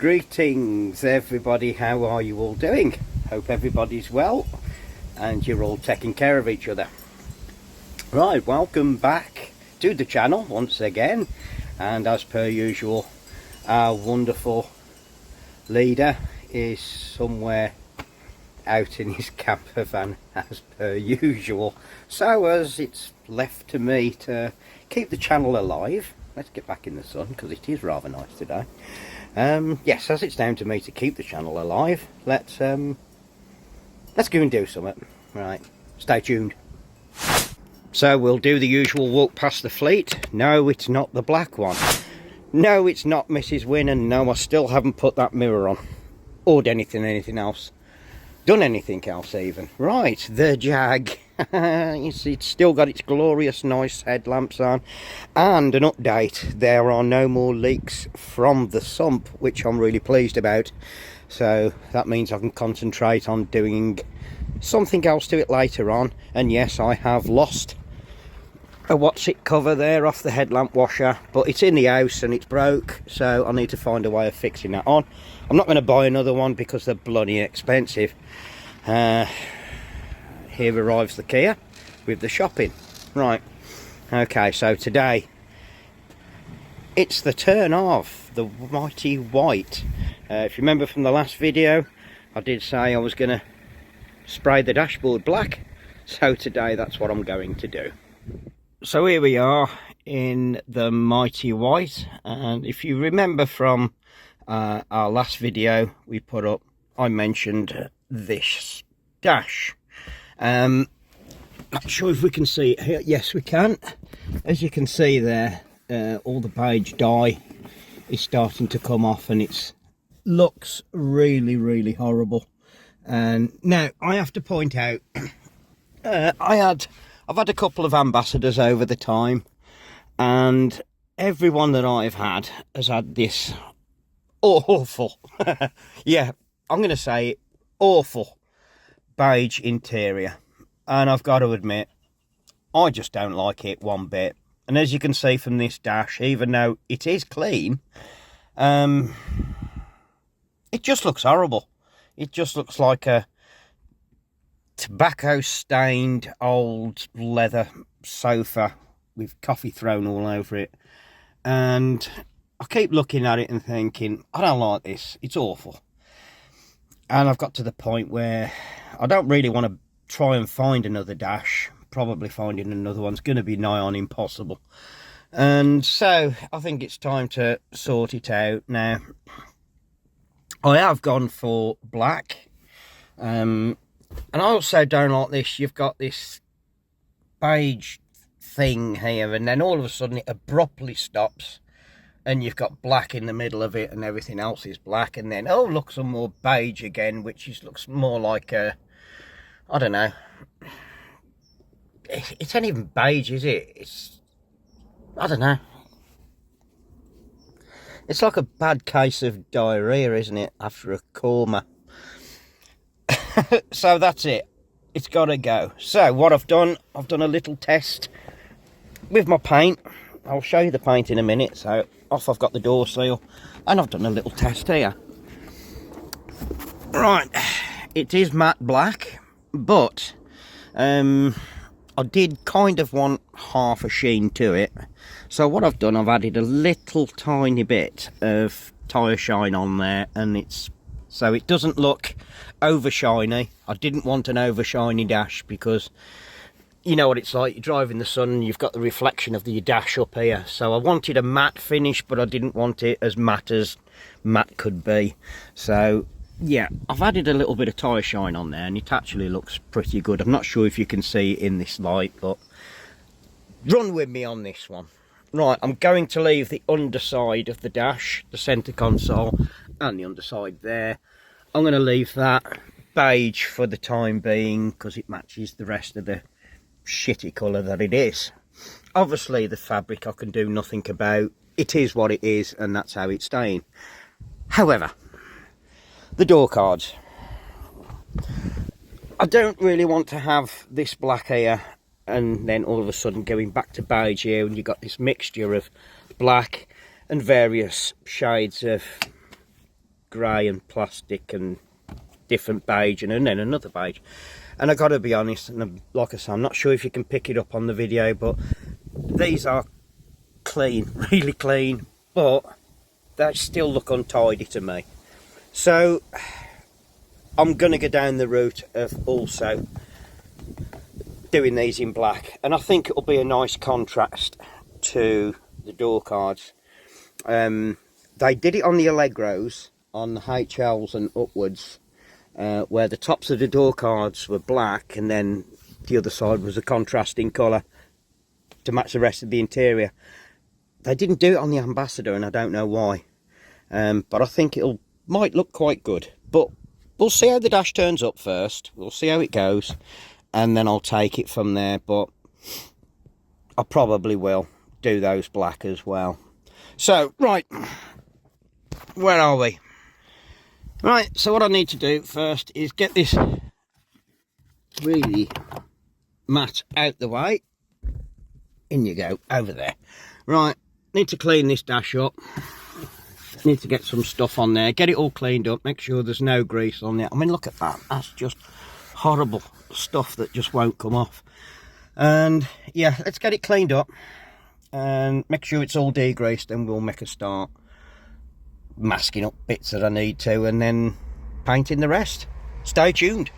Greetings everybody, how are you all doing? Hope everybody's well and you're all taking care of each other. Right, welcome back to the channel once again, and as per usual our wonderful leader is somewhere out in his camper van as per usual, so as it's left to me to keep the channel alive. Let's get back in the sun because it is rather nice today. Yes, as it's down to me to keep the channel alive, let's go and do something. Right, stay tuned. So we'll do the usual walk past the fleet. No, it's not the black one. No, it's not Mrs. Wynne, and no, I still haven't put that mirror on or anything else. Done anything else even. Right, the Jag. It's still got its glorious nice headlamps on, and an update, there are no more leaks from the sump, which I'm really pleased about. So that means I can concentrate on doing something else to it later on. And yes, I have lost a what's it cover there off the headlamp washer, but it's in the house and it's broke, so I need to find a way of fixing that on. I'm not going to buy another one because they're bloody expensive. Here arrives the Kia with the shopping. Right, okay, so today it's the turn of the mighty white. If you remember from the last video, I did say I was going to spray the dashboard black, so today that's what I'm going to do. So here we are in the mighty white, and if you remember from our last video we put up, I mentioned this dash. Not sure if we can see it here. Yes, we can. As you can see there, all the beige dye is starting to come off, and it looks really horrible. And now I have to point out, I've had a couple of ambassadors over the time, and everyone that I've had has had this awful yeah, I'm going to say it, awful beige interior, and I've got to admit I just don't like it one bit. And as you can see from this dash, even though it is clean, it just looks horrible. It just looks like a tobacco stained old leather sofa with coffee thrown all over it. And I keep looking at it and thinking, I don't like this, it's awful. And I've got to the point where I don't really want to try and find another dash. Probably finding another one's going to be nigh on impossible. And so I think it's time to sort it out. Now, I have gone for black. And I also don't like this. You've got this beige thing here, and then all of a sudden it abruptly stops, and you've got black in the middle of it, and everything else is black. And then, oh look, some more beige again, which looks more like a, I don't know, it ain't even beige, is it? It's, I don't know, it's like a bad case of diarrhea, isn't it, after a coma? So that's it, it's got to go. So what I've done a little test with my paint. I'll show you the paint in a minute. So off I've got the door seal, and I've done a little test here. Right, it is matte black, but I did kind of want half a sheen to it. So what I've done, I've added a little tiny bit of tyre shine on there, and it's so it doesn't look over shiny. I didn't want an over shiny dash because you know what it's like, you drive in the sun and you've got the reflection of the dash up here. So I wanted a matte finish, but I didn't want it as matte as matte could be. So yeah, I've added a little bit of tyre shine on there, and it actually looks pretty good. I'm not sure if you can see it in this light, but run with me on this one. Right, I'm going to leave the underside of the dash, the centre console, and the underside there. I'm going to leave that beige for the time being because it matches the rest of the shitty colour that it is. Obviously the fabric I can do nothing about. It is what it is, and that's how it's staying. However, the door cards, I don't really want to have this black here and then all of a sudden going back to beige here, and you've got this mixture of black and various shades of grey and plastic and different beige, and then another beige. And I gotta be honest, and like I say, I'm not sure if you can pick it up on the video, but these are clean, really clean, but they still look untidy to me. So I'm gonna go down the route of also doing these in black, and I think it'll be a nice contrast to the door cards. They did it on the Allegros, on the HLs and upwards, where the tops of the door cards were black and then the other side was a contrasting colour to match the rest of the interior. They didn't do it on the Ambassador, and I don't know why, but I think it might look quite good. But we'll see how the dash turns up first, we'll see how it goes, and then I'll take it from there. But I probably will do those black as well. So right, where are we? Right, so what I need to do first is get this really matte out the way. In you go, over there. Right, need to clean this dash up. Need to get some stuff on there, get it all cleaned up, make sure there's no grease on there. I mean, look at that, that's just horrible stuff that just won't come off. And yeah, let's get it cleaned up and make sure it's all degreased, and we'll make a start masking up bits that I need to, and then painting the rest. Stay tuned.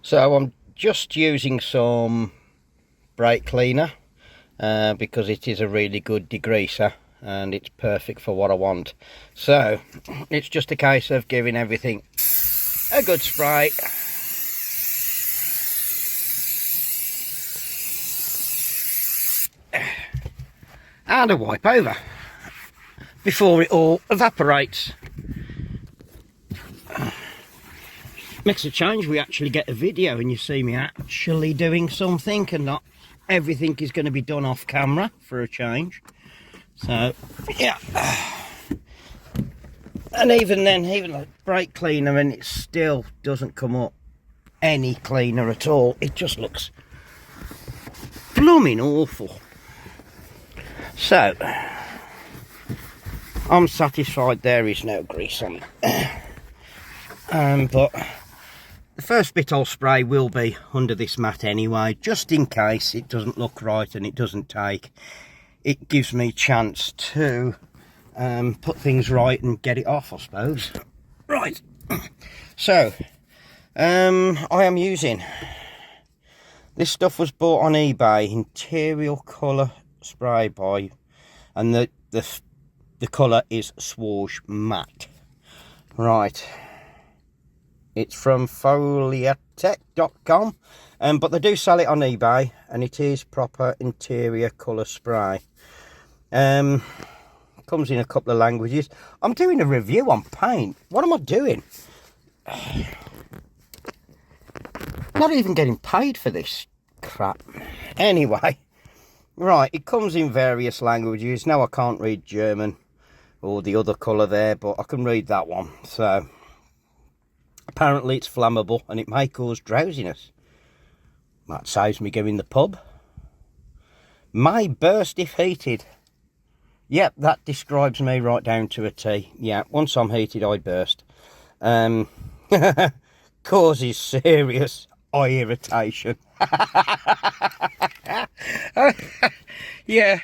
So I'm just using some brake cleaner because it is a really good degreaser and it's perfect for what I want. So it's just a case of giving everything a good spray. And a wipe over before it all evaporates. Makes a change, we actually get a video and you see me actually doing something, and not everything is going to be done off camera for a change. So yeah, and even then, even like brake cleaner, and it still doesn't come up any cleaner at all. It just looks blooming awful. So I'm satisfied there is no grease on it. But the first bit I'll spray will be under this mat anyway, just in case it doesn't look right and it doesn't take. It gives me a chance to put things right and get it off, I suppose. Right, so I am using, this stuff was bought on eBay, Interior Colour Spray by, and the colour is Swoosh Matte. Right, it's from foliatech.com, but they do sell it on eBay, and it is proper interior colour spray. Comes in a couple of languages. I'm doing a review on paint. What am I doing? Not even getting paid for this crap. Anyway, right, it comes in various languages. Now I can't read German or the other colour there, but I can read that one. So apparently it's flammable and it may cause drowsiness. That saves me going to the pub. May burst if heated. Yep, that describes me right down to a T. Yeah, once I'm heated, I burst. Causes serious eye irritation. Yeah.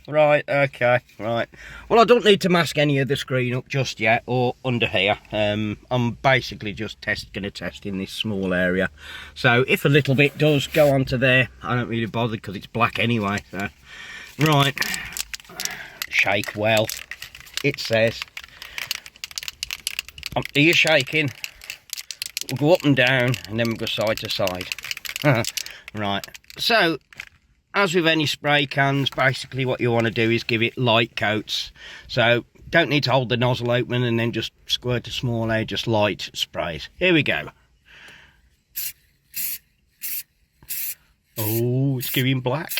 Right, okay, right. Well, I don't need to mask any of the screen up just yet, or under here. I'm basically just going to test in this small area. So if a little bit does go onto there, I don't really bother because it's black anyway. So, right. Shake well, it says. Are you shaking? We'll go up and down, and then we'll go side to side. Right, so as with any spray cans, basically what you want to do is give it light coats. So don't need to hold the nozzle open and then just squirt a small air, just light sprays. Here we go. Oh, it's giving black.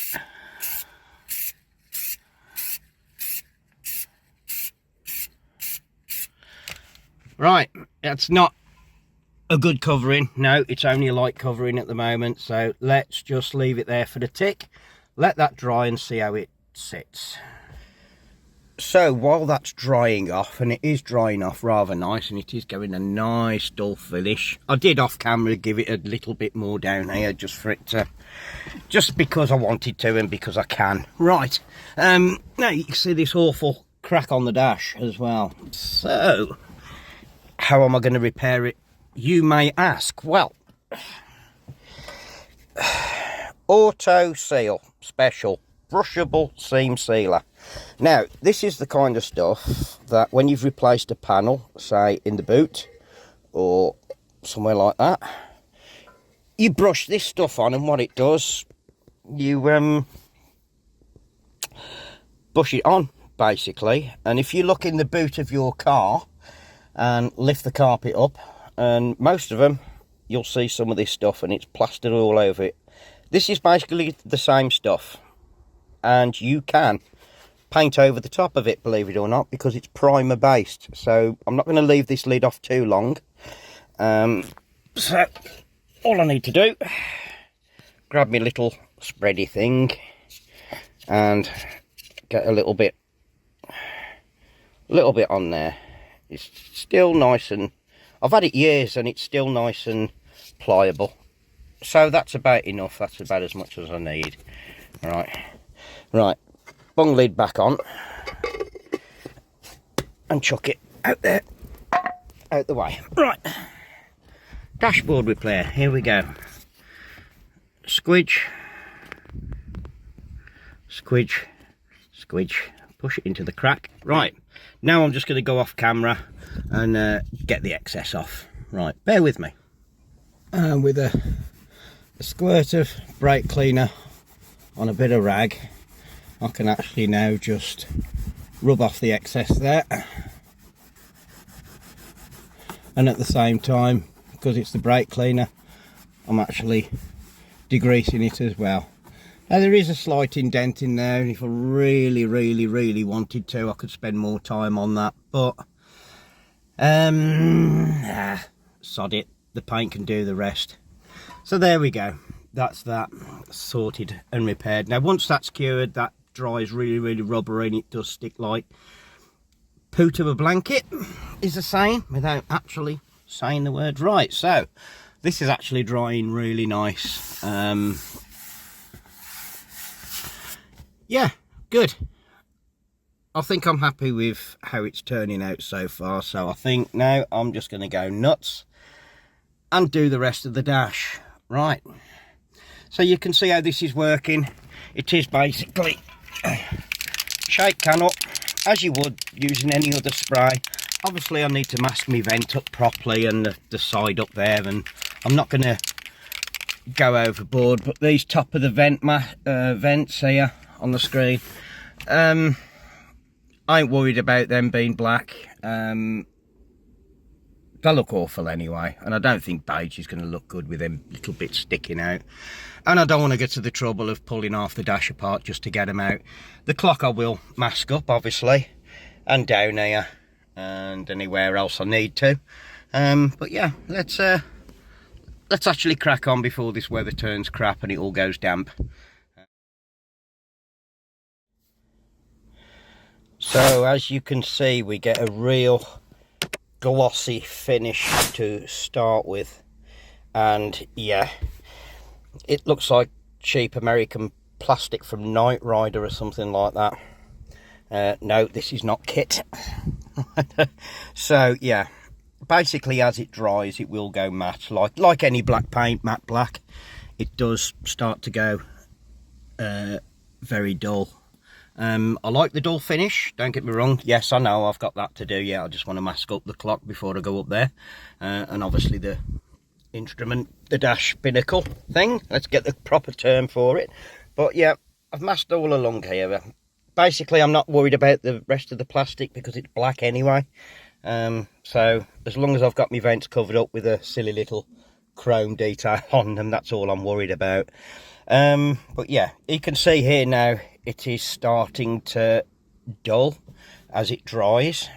Right, that's not a good covering. No, it's only a light covering at the moment. So let's just leave it there for the tick. Let that dry and see how it sits. So while that's drying off, and it is drying off rather nice, and it is going a nice dull finish, I did off camera give it a little bit more down here just for it to, just because I wanted to and because I can. Right, now you can see this awful crack on the dash as well. So how am I going to repair it, you may ask? Well, Auto Seal Special brushable seam sealer. Now this is the kind of stuff that when you've replaced a panel, say in the boot or somewhere like that, you brush this stuff on, and what it does, you brush it on basically. And if you look in the boot of your car and lift the carpet up, and most of them you'll see some of this stuff and it's plastered all over it. This is basically the same stuff, and you can paint over the top of it, believe it or not, because it's primer based. So I'm not going to leave this lid off too long. So all I need to do, grab my little spready thing and get a little bit on there. It's still nice, and I've had it years and it's still nice and pliable. So that's about enough. That's about as much as I need. Right, bung lid back on and chuck it out there, out the way. Right, dashboard repair, here we go. Squidge, squidge, squidge, push it into the crack. Right, now I'm just going to go off camera and get the excess off. Right, bear with me. And with a squirt of brake cleaner on a bit of rag, I can actually now just rub off the excess there, and at the same time, because it's the brake cleaner, I'm actually degreasing it as well. Now there is a slight indent in there, and if I really wanted to, I could spend more time on that, but sod it, the paint can do the rest. So there we go, that's that sorted and repaired. Now once that's cured, that dries really rubbery, and it does stick like poo to a blanket, is the saying, without actually saying the word. Right, so this is actually drying really nice. Yeah, good. I think I'm happy with how it's turning out so far, so I think now I'm just going to go nuts and do the rest of the dash. Right, so you can see how this is working. It is basically shake can up as you would using any other spray. Obviously I need to mask my vent up properly, and the side up there, and I'm not going to go overboard, but these top of the vents here on the screen, I ain't worried about them being black. They look awful anyway, and I don't think beige is going to look good with them little bits sticking out, and I don't want to get to the trouble of pulling half the dash apart just to get them out. The clock I will mask up obviously, and down here and anywhere else I need to, but yeah, let's actually crack on before this weather turns crap and it all goes damp. So as you can see, we get a real glossy finish to start with, and yeah, it looks like cheap American plastic from Knight Rider or something like that. No, this is not kit. So yeah, basically as it dries it will go matte, like any black paint, matte black. It does start to go very dull. I like the dull finish, don't get me wrong. Yes, I know I've got that to do. Yeah, I just want to mask up the clock before I go up there, and obviously the instrument, the dash binnacle thing, let's get the proper term for it. But yeah, I've masked all along here. Basically I'm not worried about the rest of the plastic because it's black anyway, so as long as I've got my vents covered up with a silly little chrome detail on them, that's all I'm worried about. But yeah, you can see here now it is starting to dull as it dries.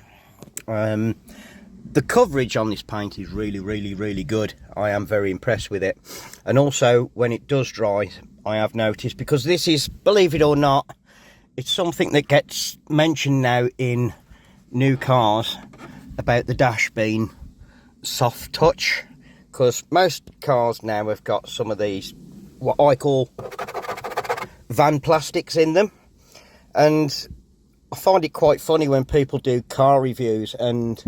The coverage on this paint is really good. I am very impressed with it. And also when it does dry, I have noticed, because this is, believe it or not, it's something that gets mentioned now in new cars about the dash being soft touch, because most cars now have got some of these what I call van plastics in them, and I find it quite funny when people do car reviews and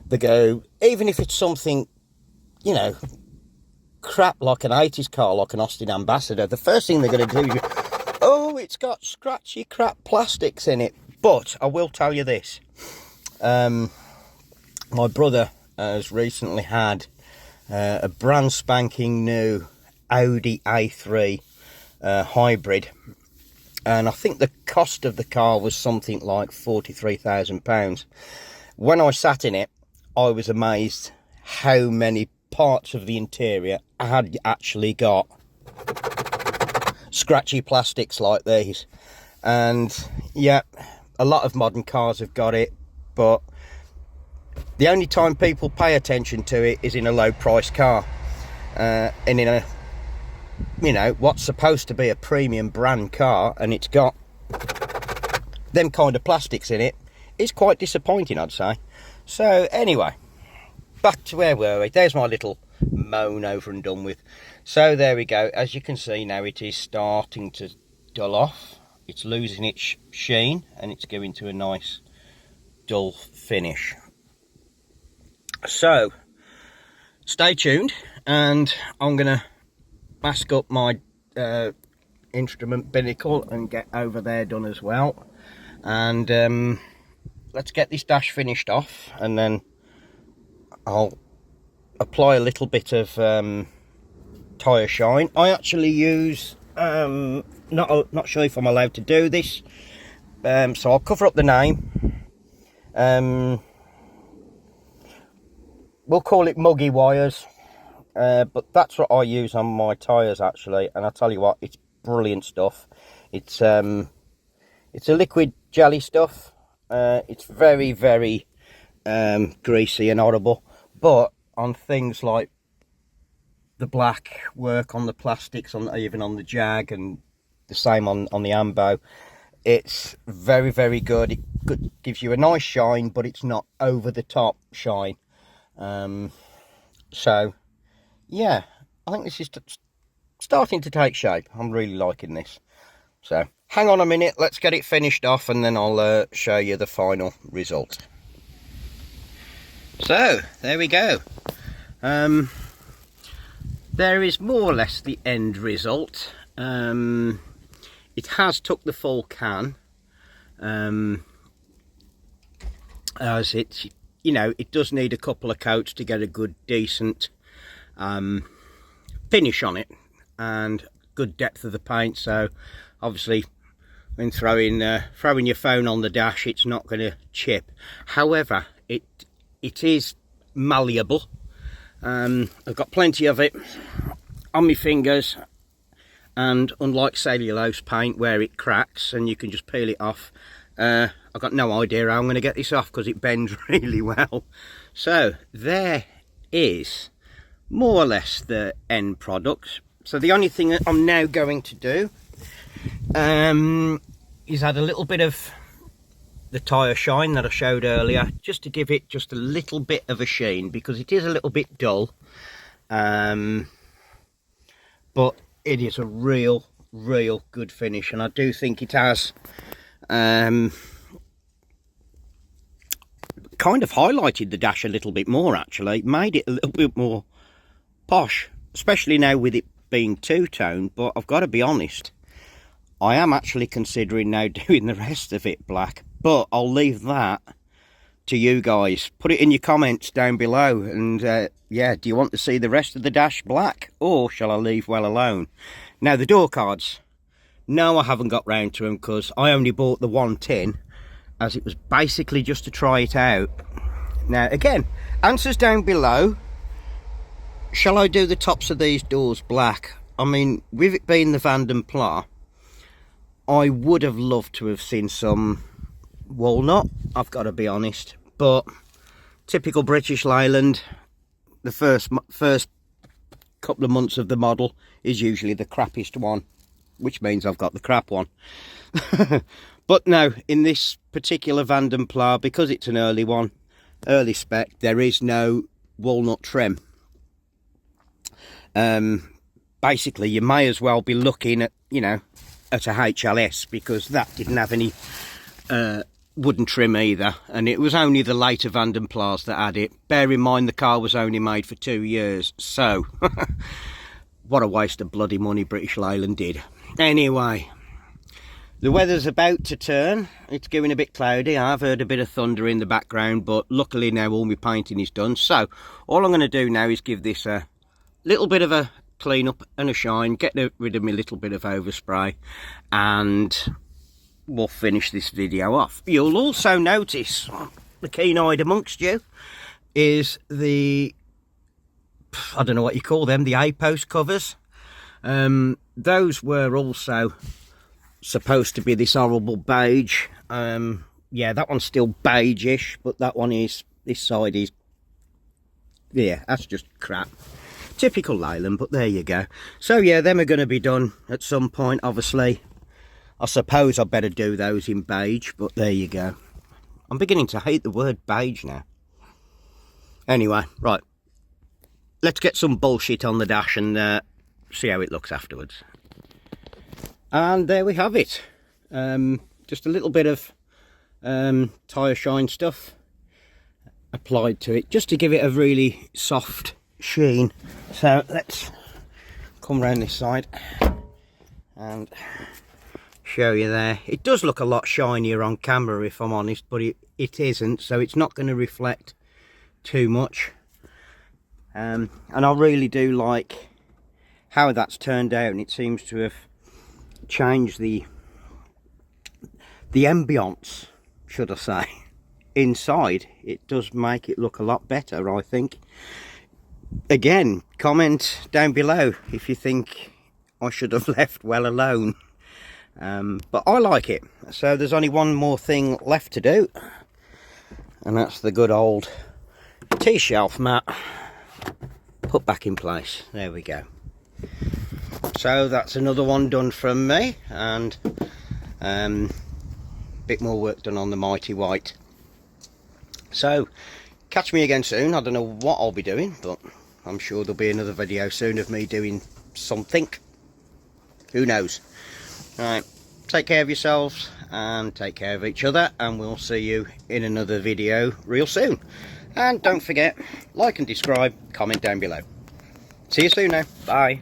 they go, even if it's something, you know, crap like an 80s car, like an Austin Ambassador, the first thing they're going to do is, oh, it's got scratchy crap plastics in it. But I will tell you this, my brother has recently had a brand spanking new Audi A3 hybrid, and I think the cost of the car was something like £43,000. When I sat in it, I was amazed how many parts of the interior had actually got scratchy plastics like these. And yeah, a lot of modern cars have got it, but the only time people pay attention to it is in a low price car, and in a, you know, what's supposed to be a premium brand car, and it's got them kind of plastics in it. It's quite disappointing, I'd say. So anyway, back to where were we? There's my little moan over and done with. So there we go. As you can see now, it is starting to dull off. It's losing its sheen and it's going to a nice dull finish. So stay tuned, and I'm gonna mask up my instrument binnacle and get over there done as well. And let's get this dash finished off, and then I'll apply a little bit of tyre shine. I actually use not sure if I'm allowed to do this, so I'll cover up the name. We'll call it muggy wires, but that's what I use on my tyres actually, and I'll tell you what, it's brilliant stuff. It's a liquid jelly stuff. It's very, very greasy and horrible, but on things like the black work on the plastics, on even on the Jag, and the same on the Ambo, it's very, very good. It gives you a nice shine, but it's not over the top shine. So yeah, I think this is starting to take shape. I'm really liking this. So hang on a minute, let's get it finished off, and then I'll show you the final result. So there we go. There is more or less the end result. It has took the full can, as it's, you know, it does need a couple of coats to get a good decent finish on it, and good depth of the paint. So obviously when throwing your phone on the dash, it's not going to chip. However, it is malleable. I've got plenty of it on my fingers, and unlike cellulose paint where it cracks and you can just peel it off, I've got no idea how I'm going to get this off because it bends really well. So there is more or less the end product. So the only thing that I'm now going to do is add a little bit of the tyre shine that I showed earlier, just to give it just a little bit of a sheen, because it is a little bit dull, but it is a real good finish, and I do think it has kind of highlighted the dash a little bit more, actually made it a little bit more posh, especially now with it being two-tone. But I've got to be honest, I am actually considering now doing the rest of it black, but I'll leave that to you guys. Put it in your comments down below, and yeah, do you want to see the rest of the dash black, or shall I leave well alone? Now the door cards, no, I haven't got round to them because I only bought the one tin, as it was basically just to try it out. Now again, answers down below. Shall I do the tops of these doors black? I mean, with it being the Vanden Plas, I would have loved to have seen some walnut, I've got to be honest, but typical British Leyland, the first couple of months of the model is usually the crappiest one, which means I've got the crap one. But no, in this particular Vanden Plough, because it's an early one, early spec, there is no walnut trim. Basically, you may as well be looking at, you know, at a HLS, because that didn't have any wooden trim either, and it was only the later Vanden Ploughs that had it. Bear in mind the car was only made for 2 years, so what a waste of bloody money British Leyland did. Anyway, the weather's about to turn. It's getting a bit cloudy. I've heard a bit of thunder in the background, but luckily now all my painting is done. So all I'm going to do now is give this a little bit of a clean up and a shine, get rid of my little bit of overspray, and we'll finish this video off. You'll also notice, the keen-eyed amongst you, is the, I don't know what you call them, the A-post covers. Those were also supposed to be this horrible beige. Yeah, that one's still beige-ish, but that one is, this side is, yeah, that's just crap. Typical Leyland, but there you go. So yeah, them are going to be done at some point, obviously. I suppose I better do those in beige, but there you go. I'm beginning to hate the word beige now. Anyway, right. Let's get some bullshit on the dash and see how it looks afterwards. And there we have it. Just a little bit of tyre shine stuff applied to it, just to give it a really soft sheen. So let's come round this side and show you there. It does look a lot shinier on camera, if I'm honest, but it isn't, so it's not going to reflect too much. And I really do like how that's turned out, and it seems to have changed the ambience, should I say, inside. It does make it look a lot better, I think. Again, comment down below if you think I should have left well alone. But I like it. So there's only one more thing left to do, and that's the good old T-shelf mat put back in place. There we go. So that's another one done from me, and a bit more work done on the Mighty White. So catch me again soon. I don't know what I'll be doing, but I'm sure there'll be another video soon of me doing something. Who knows? Right, take care of yourselves and take care of each other, and we'll see you in another video real soon. And don't forget, like and subscribe, comment down below. See you soon now. Bye.